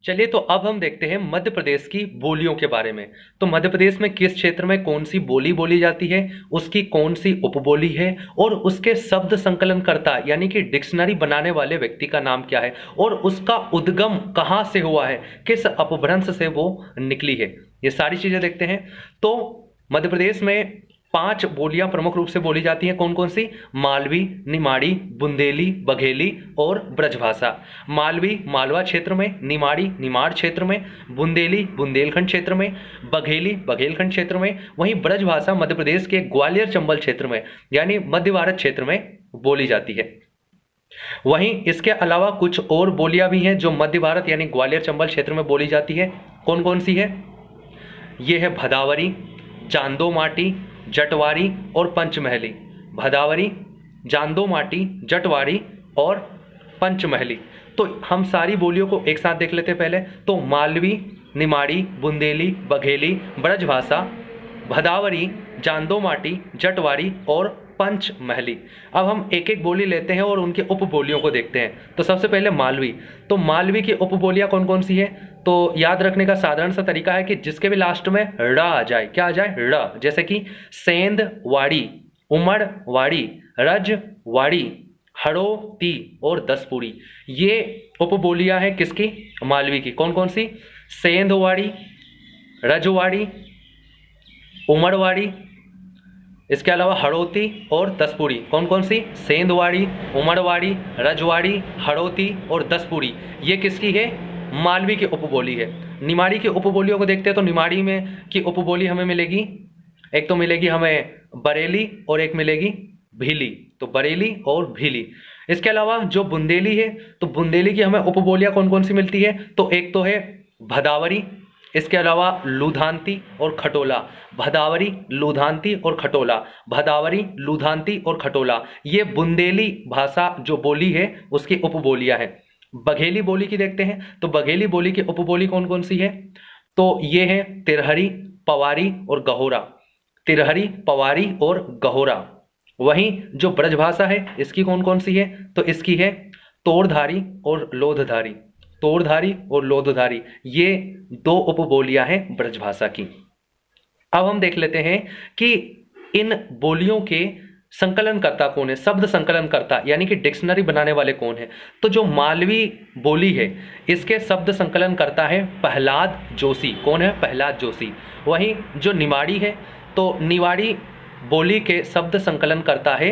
चलिए तो अब हम देखते हैं मध्य प्रदेश की बोलियों के बारे में। तो मध्य प्रदेश में किस क्षेत्र में कौन सी बोली बोली जाती है, उसकी कौन सी उपबोली है और उसके शब्द संकलनकर्ता यानी कि डिक्शनरी बनाने वाले व्यक्ति का नाम क्या है और उसका उद्गम कहाँ से हुआ है, किस अपभ्रंश से वो निकली है, ये सारी चीजें देखते हैं। तो मध्य प्रदेश में 5 बोलियां प्रमुख रूप से बोली जाती हैं। कौन कौन सी? मालवी, निमाड़ी, बुंदेली, बघेली और ब्रजभाषा। मालवी मालवा क्षेत्र में, निमाड़ी निमाड़ क्षेत्र में, बुंदेली बुंदेलखंड क्षेत्र में, बघेली बघेलखंड क्षेत्र में, वहीं ब्रजभाषा मध्य प्रदेश के ग्वालियर चंबल क्षेत्र में यानी मध्य भारत क्षेत्र में बोली जाती है। वहीं इसके अलावा कुछ और बोलियां भी हैं जो मध्य भारत यानी ग्वालियर चंबल क्षेत्र में बोली जाती है। कौन कौन सी है? ये है भदावरी, चांदो माटी, जटवारी और पंचमहली। भदावरी, चांदो माटी, जटवारी और पंचमहली। तो हम सारी बोलियों को एक साथ देख लेते हैं पहले। तो मालवी, निमाड़ी, बुंदेली, बघेली, ब्रजभाषा, भदावरी, चांदो माटी, जटवारी और पंचमहली। अब हम एक एक बोली लेते हैं और उनके उपबोलियों को देखते हैं। तो सबसे पहले मालवी। तो मालवी की उपबोलियां कौन कौन सी है? तो याद रखने का साधारण सा तरीका है कि जिसके भी लास्ट में ड़ आ जाए, क्या आ जाए? ड़। जैसे कि सेंध वाड़ी, उमड़ वाड़ी, रज वाड़ी, हड़ोती और दसपुरी। ये उपबोलियां हैं किसकी? मालवी की। कौन कौन सी? सेंधवाड़ी, रजवाड़ी, उमड़वाड़ी, इसके अलावा हड़ौती और दसपुरी। कौन कौन सी? सेंधवाड़ी, उमड़वाड़ी, रजवाड़ी, हड़ौती और दसपुरी। ये किसकी है? मालवी की उपबोली है। निमाड़ी की उपबोलियों को देखते हैं। तो निमाड़ी में की उपबोली हमें मिलेगी, एक तो मिलेगी हमें बरेली और एक मिलेगी भीली। तो बरेली और भीली। इसके अलावा जो बुंदेली है, तो बुंदेली की हमें उपबोलियां कौन कौन सी मिलती है? तो एक तो है भदावरी, इसके अलावा लुधानती और खटोला। भदावरी, लुधानती और खटोला, भदावरी, लुधानती और खटोला। ये बुंदेली भाषा जो बोली है उसकी उपबोलियां हैं। बघेली बोली की देखते हैं। तो बघेली बोली की उपबोली कौन कौन सी है? तो ये है तिरहरी, पवारी और गहोरा। तिरहरी, पवारी और गहोरा। वहीं जो ब्रजभाषा है इसकी कौन कौन सी है? तो इसकी है तोड़धारी और लोधधारी। तोड़धारी और लोधधारी, ये 2 उपबोलियां हैं ब्रजभाषा की। अब हम देख लेते हैं कि इन बोलियों के संकलनकर्ता कौन है, शब्द संकलनकर्ता यानी कि डिक्शनरी बनाने वाले कौन है। तो जो मालवी बोली है इसके शब्द संकलनकर्ता है प्रहलाद जोशी। कौन है? प्रहलाद जोशी। वहीं जो निमाड़ी है, तो निवाड़ी बोली के शब्द संकलनकर्ता है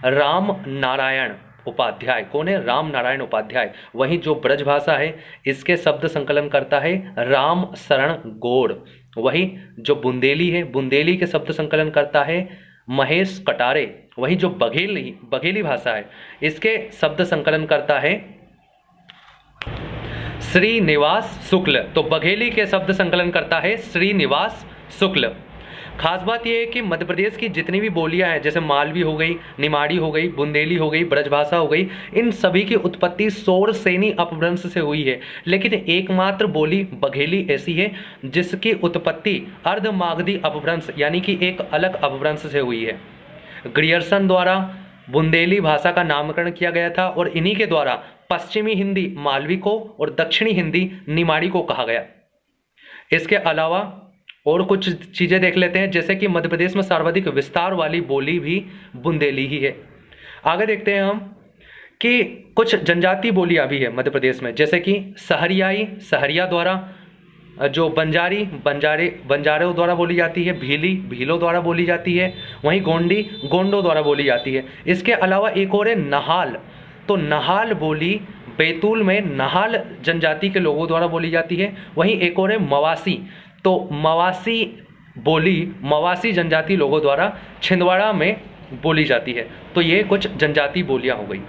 राम नारायण उपाध्याय। कौन है? राम नारायण उपाध्याय। वहीं जो ब्रजभाषा है इसके शब्द संकलन करता है राम शरण गौड़। वहीं जो बुंदेली है, बुंदेली के शब्द संकलन करता है महेश कटारे। वहीं जो बघेली भाषा है इसके शब्द संकलन करता है श्रीनिवास शुक्ल। तो बघेली के शब्द संकलन करता है श्रीनिवास शुक्ल। खास बात यह है कि मध्य प्रदेश की जितनी भी बोलियां हैं, जैसे मालवी हो गई, निमाड़ी हो गई, बुंदेली हो गई, ब्रजभाषा हो गई, इन सभी की उत्पत्ति सौरसेनी अपभ्रंश से हुई है। लेकिन एकमात्र बोली बघेली ऐसी है जिसकी उत्पत्ति अर्धमागधी अपभ्रंश यानी कि एक अलग अपभ्रंश से हुई है। ग्रियर्सन द्वारा बुंदेली भाषा का नामकरण किया गया था और इन्हीं के द्वारा पश्चिमी हिंदी मालवी को और दक्षिणी हिंदी निमाड़ी को कहा गया। इसके अलावा और कुछ चीज़ें देख लेते हैं, जैसे कि मध्य प्रदेश में सर्वाधिक विस्तार वाली बोली भी बुंदेली ही है। आगे देखते हैं हम कि कुछ जनजातीय बोलियां भी है मध्य प्रदेश में, जैसे कि सहरियाई सहरिया द्वारा, जो बंजारों द्वारा बोली जाती है, भीली भीलों द्वारा बोली जाती है, वहीं गोंडी गोंडों द्वारा बोली जाती है। इसके अलावा एक और है नहाल। तो नहाल बोली बैतूल में नहाल जनजाति के लोगों द्वारा बोली जाती है। वहीं एक और है मवासी। तो मवासी बोली मवासी जनजाति लोगों द्वारा छिंदवाड़ा में बोली जाती है। तो ये कुछ जनजाति बोलियां हो गई।